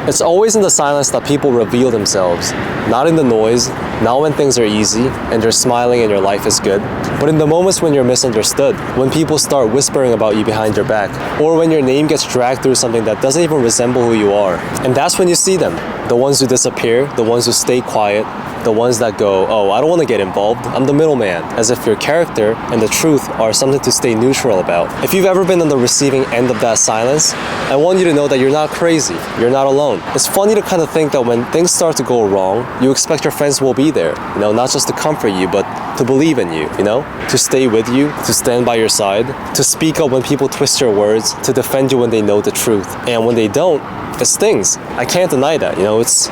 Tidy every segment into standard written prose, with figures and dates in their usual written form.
It's always in the silence that people reveal themselves. Not in the noise, not when things are easy and you're smiling and your life is good, but in the moments when you're misunderstood, when people start whispering about you behind your back, or when your name gets dragged through something that doesn't even resemble who you are. And that's when you see them. The ones who disappear, the ones who stay quiet, the ones that go, oh, I don't want to get involved, I'm the middleman, as if your character and the truth are something to stay neutral about. If you've ever been on the receiving end of that silence, I want you to know that you're not crazy, you're not alone. It's funny to kind of think that when things start to go wrong, you expect your friends will be there, not just to comfort you, but to believe in you, to stay with you, to stand by your side, to speak up when people twist your words, to defend you when they know the truth. And when they don't, it stings. I can't deny that, it's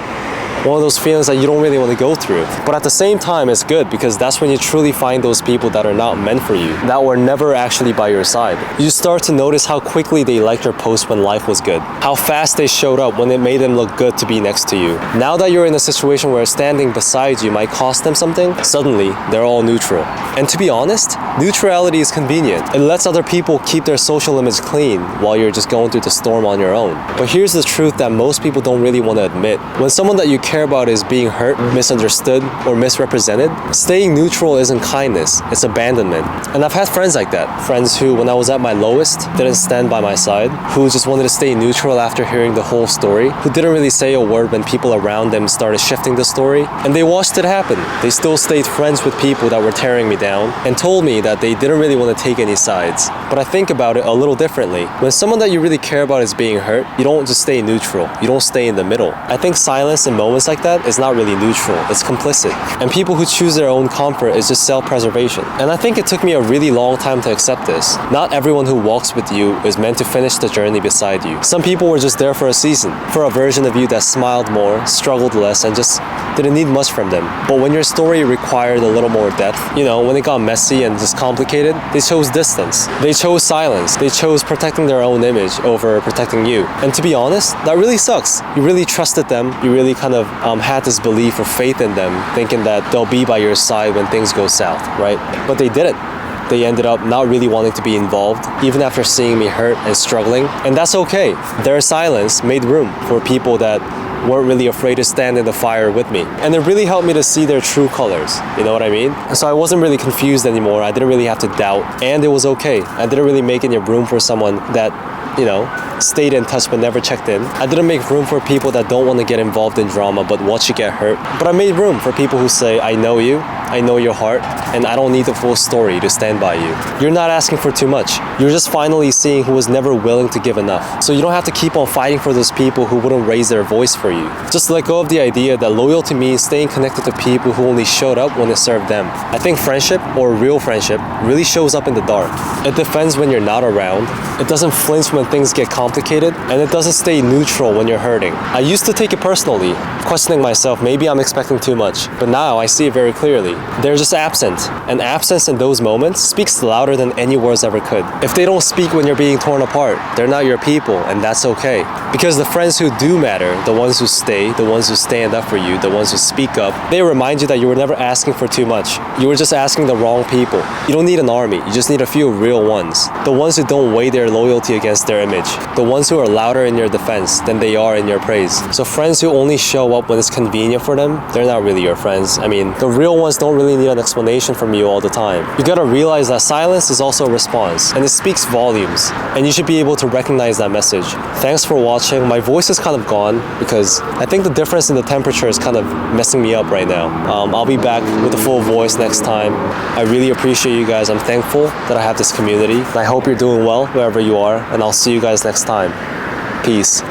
one of those feelings that you don't really want to go through. But at the same time, it's good because that's when you truly find those people that are not meant for you, that were never actually by your side. You start to notice how quickly they liked your post when life was good, how fast they showed up when it made them look good to be next to you. Now that you're in a situation where standing beside you might cost them something, suddenly they're all neutral. And to be honest, neutrality is convenient. It lets other people keep their social image clean while you're just going through the storm on your own. But here's the truth that most people don't really want to admit. When someone that you care about is being hurt, misunderstood, or misrepresented, staying neutral isn't kindness, it's abandonment. And I've had friends like that. Friends who, when I was at my lowest, didn't stand by my side, who just wanted to stay neutral after hearing the whole story, who didn't really say a word when people around them started shifting the story, and they watched it happen. They still stayed friends with people that were tearing me down, and told me that they didn't really want to take any sides. But I think about it a little differently. When someone that you really care about is being hurt, you don't just stay neutral, you don't stay in the middle. I think silence in moments like that is not really neutral, it's complicit. And people who choose their own comfort is just self-preservation. And I think it took me a really long time to accept this. Not everyone who walks with you is meant to finish the journey beside you. Some people were just there for a season, for a version of you that smiled more, struggled less, and just didn't need much from them. But when your story required a little more depth, when it got messy and just complicated, they chose distance. They chose silence. They chose protecting their own image over protecting you. And to be honest, that really sucks. You really trusted them. You really kind of had this belief or faith in them, thinking that they'll be by your side when things go south, right? But they didn't. They ended up not really wanting to be involved, even after seeing me hurt and struggling. And that's okay. Their silence made room for people that weren't really afraid to stand in the fire with me. And it really helped me to see their true colors, you know what I mean? So I wasn't really confused anymore. I didn't really have to doubt, and it was okay. I didn't really make any room for someone that stayed in touch but never checked in. I didn't make room for people that don't want to get involved in drama but watch you get hurt. But I made room for people who say, I know you, I know your heart, and I don't need the full story to stand by you. You're not asking for too much. You're just finally seeing who was never willing to give enough. So you don't have to keep on fighting for those people who wouldn't raise their voice for you. Just let go of the idea that loyalty means staying connected to people who only showed up when it served them. I think friendship, or real friendship, really shows up in the dark. It defends when you're not around. It doesn't flinch when things get complicated, and it doesn't stay neutral when you're hurting. I used to take it personally, questioning myself, maybe I'm expecting too much, but now I see it very clearly. They're just absent, and absence in those moments speaks louder than any words ever could. If they don't speak when you're being torn apart, they're not your people, and that's okay. Because the friends who do matter, the ones who stay, the ones who stand up for you, the ones who speak up, they remind you that you were never asking for too much. You were just asking the wrong people. You don't need an army, you just need a few real ones. The ones who don't weigh their loyalty against their image. The ones who are louder in your defense than they are in your praise. So friends who only show up when it's convenient for them, they're not really your friends. I mean, the real ones don't really need an explanation from you all the time. You gotta realize that silence is also a response, and it speaks volumes, and you should be able to recognize that message. Thanks for watching. My voice is kind of gone because I think the difference in the temperature is kind of messing me up right now. I'll be back with a full voice next time. I really appreciate you guys. I'm thankful that I have this community, and I hope you're doing well wherever you are, and I'll see you guys next time. Peace.